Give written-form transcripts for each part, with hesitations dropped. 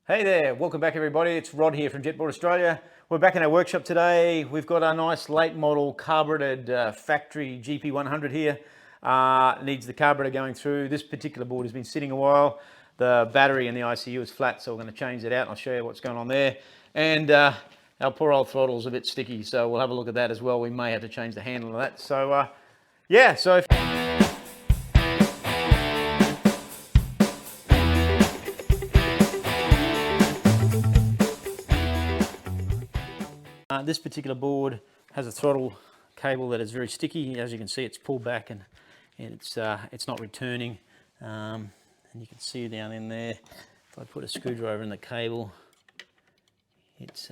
Hey there, welcome back everybody. It's Rod here from Jetboard Australia. We're back in our workshop today. We've got our nice late model carbureted factory GP100 here. Needs the carburetor going through. This particular board has been sitting a while. The battery in the ICU is flat, so we're going to change it out and I'll show you what's going on there. And our poor old throttle's a bit sticky, so we'll have a look at that as well. We may have to change the handle of that. So yeah, so this particular board has a throttle cable that is very sticky. As you can see, it's pulled back and it's not returning. And you can see down in there, if I put a screwdriver in the cable, it's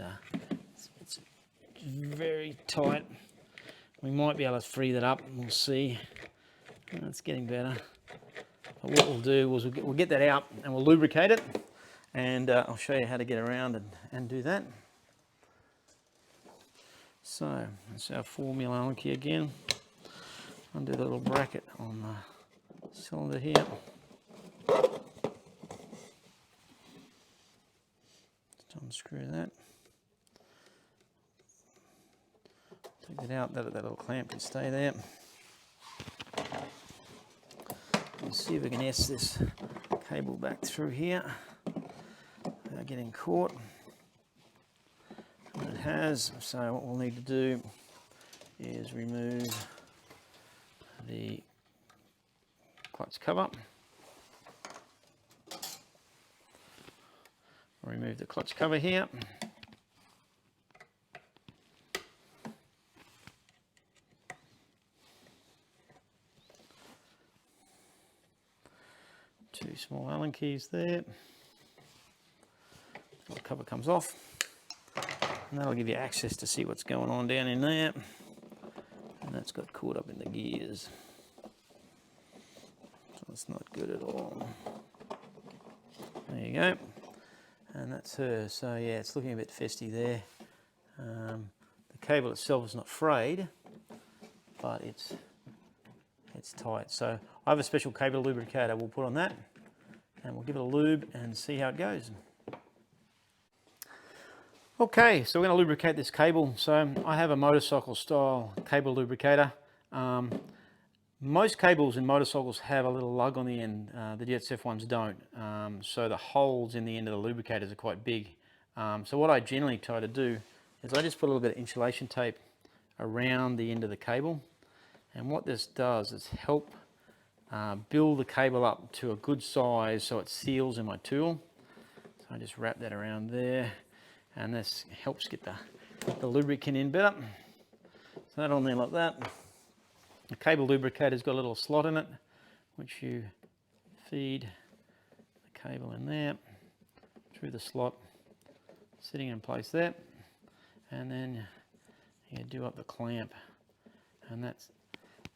very tight. We might be able to free that up. We'll see. It's getting better. But what we'll do is we'll get that out and we'll lubricate it. And I'll show you how to get around and do that. So that's our 4mm Allen key again. Undo the little bracket on the cylinder here. Just unscrew that. Take it out, that little clamp can stay there. Let's see if we can S this cable back through here without getting caught. It has, so what we'll need to do is remove the clutch cover. Remove the clutch cover here. Two small Allen keys there. The cover comes off. And that'll give you access to see what's going on down in there. And that's got caught up in the gears. So that's not good at all. There you go. And that's her. So yeah, it's looking a bit festy there. The cable itself is not frayed, but it's tight. So I have a special cable lubricator we'll put on that. And we'll give it a lube and see how it goes. Okay, so we're going to lubricate this cable. So I have a motorcycle style cable lubricator. Most cables in motorcycles have a little lug on the end. The JetSef ones don't. So the holes in the end of the lubricators are quite big. So what I generally try to do is I just put a little bit of insulation tape around the end of the cable. And what this does is help build the cable up to a good size so it seals in my tool. So I just wrap that around there. And this helps get the lubricant in better. So that on there like that. The cable lubricator's got a little slot in it, which you feed the cable in there, through the slot, sitting in place there. And then you do up the clamp, and that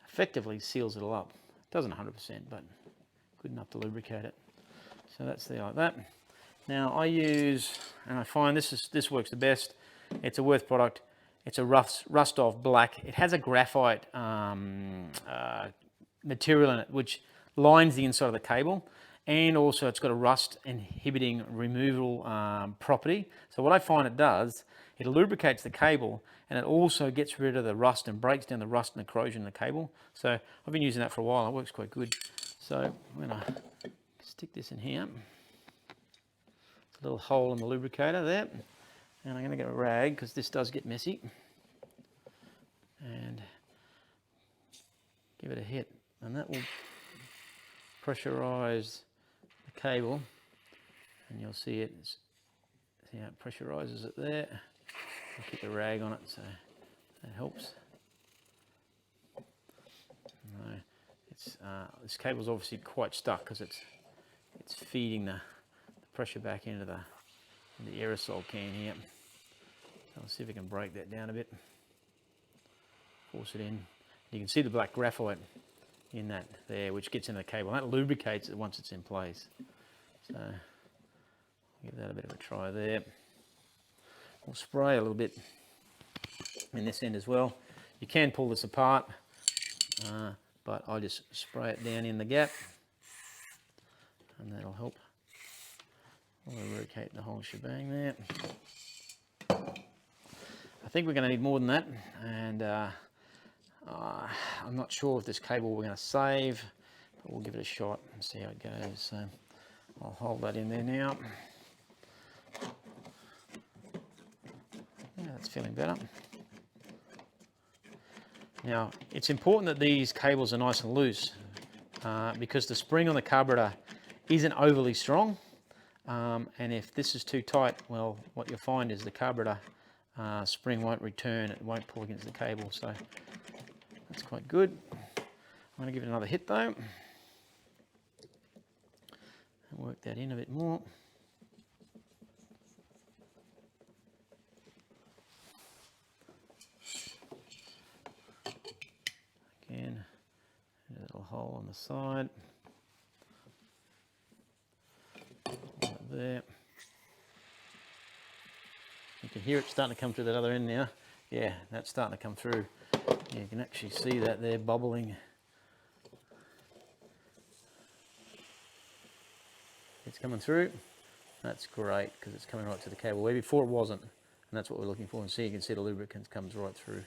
effectively seals it all up. It doesn't 100%, but good enough to lubricate it. So that's there like that. Now I use, and I find this works the best. It's a Worth product. It's a rust-off black. It has a graphite material in it, which lines the inside of the cable, and also it's got a rust-inhibiting removal property. So what I find it does, it lubricates the cable, and it also gets rid of the rust and breaks down the rust and the corrosion in the cable. So I've been using that for a while. It works quite good. So I'm going to stick this in here. A little hole in the lubricator there, and I'm going to get a rag because this does get messy, and give it a hit, and that will pressurize the cable, and you'll see it. See how it pressurizes it there. I'll keep the rag on it so that helps. No, this cable's obviously quite stuck because it's feeding the pressure back into the aerosol can here. So I'll see if we can break that down a bit. Force it in. You can see the black graphite in that there, which gets in the cable. And that lubricates it once it's in place. So give that a bit of a try there. We'll spray a little bit in this end as well. You can pull this apart, but I just spray it down in the gap, and that'll help. lubricate the whole shebang there. I think we're going to need more than that, and I'm not sure if this cable we're going to save, but we'll give it a shot and see how it goes. So I'll hold that in there now. Yeah, that's feeling better. Now, it's important that these cables are nice and loose because the spring on the carburetor isn't overly strong. And if this is too tight, well, what you'll find is the carburetor spring won't return, it won't pull against the cable, so that's quite good. I'm going to give it another hit though, and work that in a bit more. Again, a little hole on the side, right there. You can hear it starting to come through that other end now. Yeah, that's starting to come through. You can actually see that there bubbling. It's coming through. That's great because it's coming right to the cable where before it wasn't. And that's what we're looking for. And see, you can see the lubricant comes right through.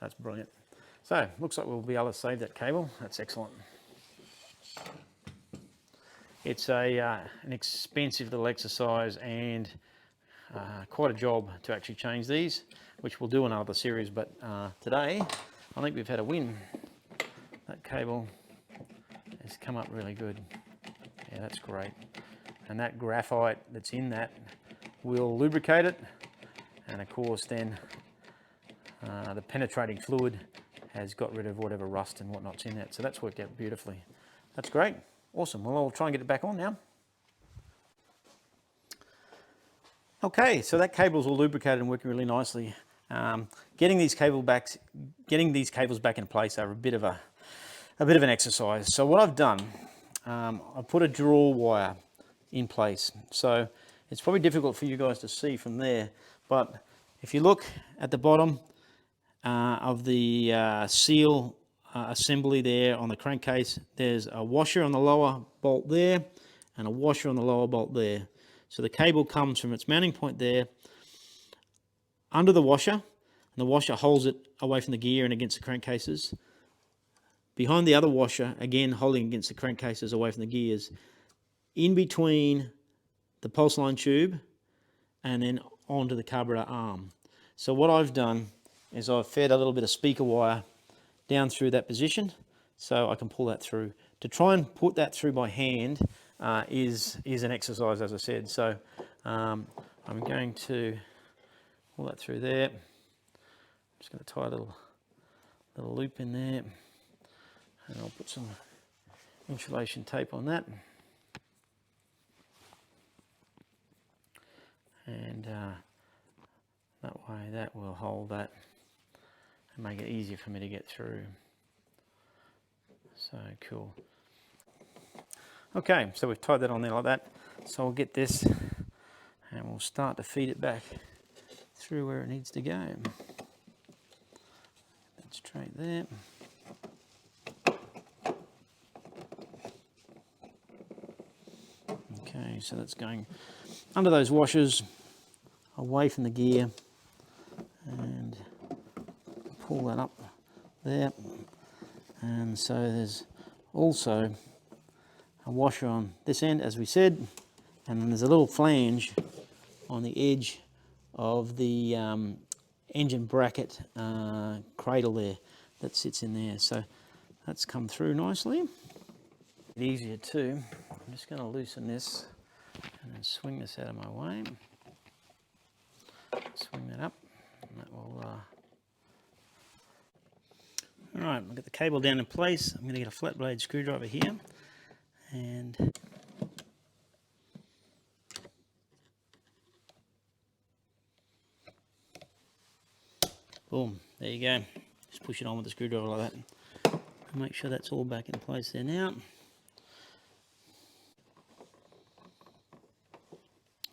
That's brilliant. So, looks like we'll be able to save that cable. That's excellent. It's an expensive little exercise and quite a job to actually change these, which we'll do in another series, but today I think we've had a win. That cable has come up really good. Yeah, that's great. And that graphite that's in that will lubricate it, and of course then the penetrating fluid has got rid of whatever rust and whatnot's in that. So that's worked out beautifully. That's great. Awesome. Well, I'll try and get it back on now. Okay, so that cable's all lubricated and working really nicely. Getting these cables back in place are a bit of an exercise. So what I've done, I've put a draw wire in place. So it's probably difficult for you guys to see from there, but if you look at the bottom of the seal assembly there on the crankcase, there's a washer on the lower bolt there and a washer on the lower bolt there. So the cable comes from its mounting point there under the washer, and the washer holds it away from the gear and against the crankcases. Behind the other washer, again holding against the crankcases away from the gears, in between the pulse line tube and then onto the carburetor arm. So what I've done is I've fed a little bit of speaker wire down through that position so I can pull that through. To try and put that through by hand is an exercise, as I said. So I'm going to pull that through there. I'm just going to tie a little loop in there, and I'll put some insulation tape on that. And that way that will hold that and make it easier for me to get through. So cool. Okay, so we've tied that on there like that. So I'll get this and we'll start to feed it back through where it needs to go. That's straight there. Okay, so that's going under those washers, away from the gear, and pull that up there. And so there's also a washer on this end, as we said, and then there's a little flange on the edge of the engine bracket cradle there that sits in there. So that's come through nicely. Easier too. I'm just going to loosen this and then swing this out of my way. Swing that up, and that will. All right, I'll get the cable down in place. I'm going to get a flat blade screwdriver here, and boom, there you go. Just push it on with the screwdriver like that. Make sure that's all back in place there now.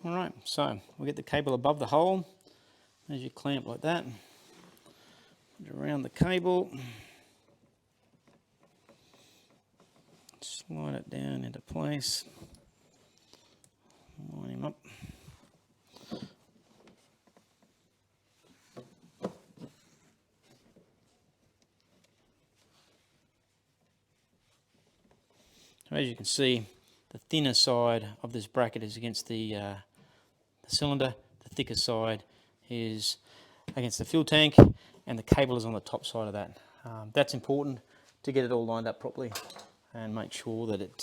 Alright, so we'll get the cable above the hole. As you clamp like that, put it around the cable, slide it down into place, line him up. So as you can see, the thinner side of this bracket is against the cylinder, the thicker side is against the fuel tank, and the cable is on the top side of that. That's important to get it all lined up properly and make sure that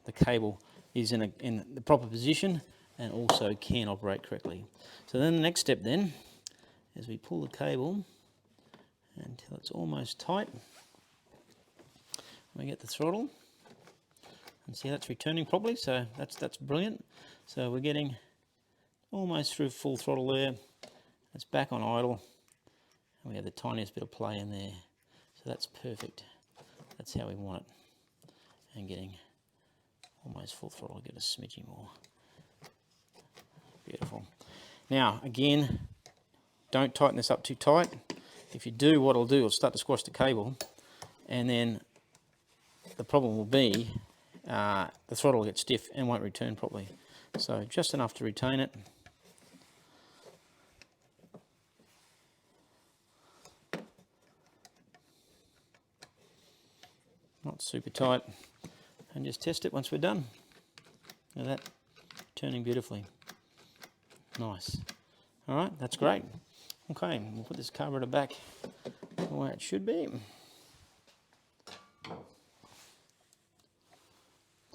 the cable is in the proper position and also can operate correctly. So then the next step then is we pull the cable until it's almost tight. We get the throttle and see that's returning properly, so that's brilliant. So we're getting almost through full throttle there. It's back on idle, and we have the tiniest bit of play in there. So that's perfect. That's how we want it. And getting almost full throttle, get a smidging more. Beautiful. Now again, don't tighten this up too tight. If you do, what it'll do, it'll start to squash the cable, and then the problem will be the throttle will get stiff and won't return properly. So just enough to retain it. Not super tight, and just test it once we're done. Look at that, turning beautifully. Nice. All right, that's great. Okay, we'll put this carburetor back where it should be.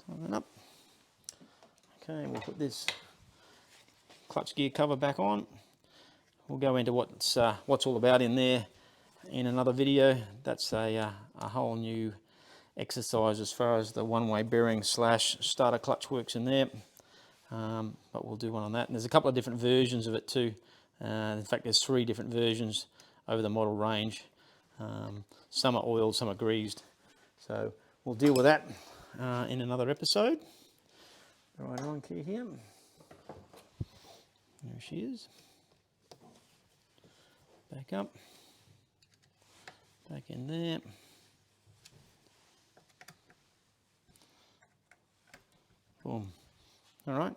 Tighten that up. Okay, we'll put this clutch gear cover back on. We'll go into what's all about in there in another video. That's a whole new exercise as far as the one-way bearing / starter clutch works in there, but we'll do one on that. And there's a couple of different versions of it too. In fact, there's 3 different versions over the model range. Some are oiled, some are greased. So we'll deal with that in another episode. Right on key here. There she is. Back up. Back in there. Boom. All right,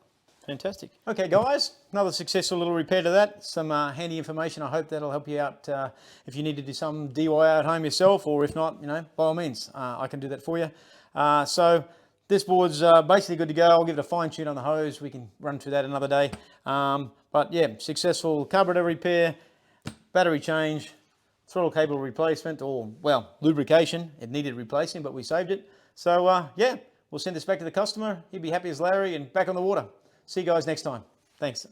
fantastic. Okay guys, another successful little repair to that. Some handy information. I hope that'll help you out if you need to do some DIY at home yourself, or if not, by all means, I can do that for you. So this board's basically good to go. I'll give it a fine tune on the hose. We can run through that another day. But yeah, successful carburetor repair, battery change, throttle cable replacement, or well, lubrication. It needed replacing, but we saved it. So yeah. We'll send this back to the customer. He'll be happy as Larry and back on the water. See you guys next time. Thanks.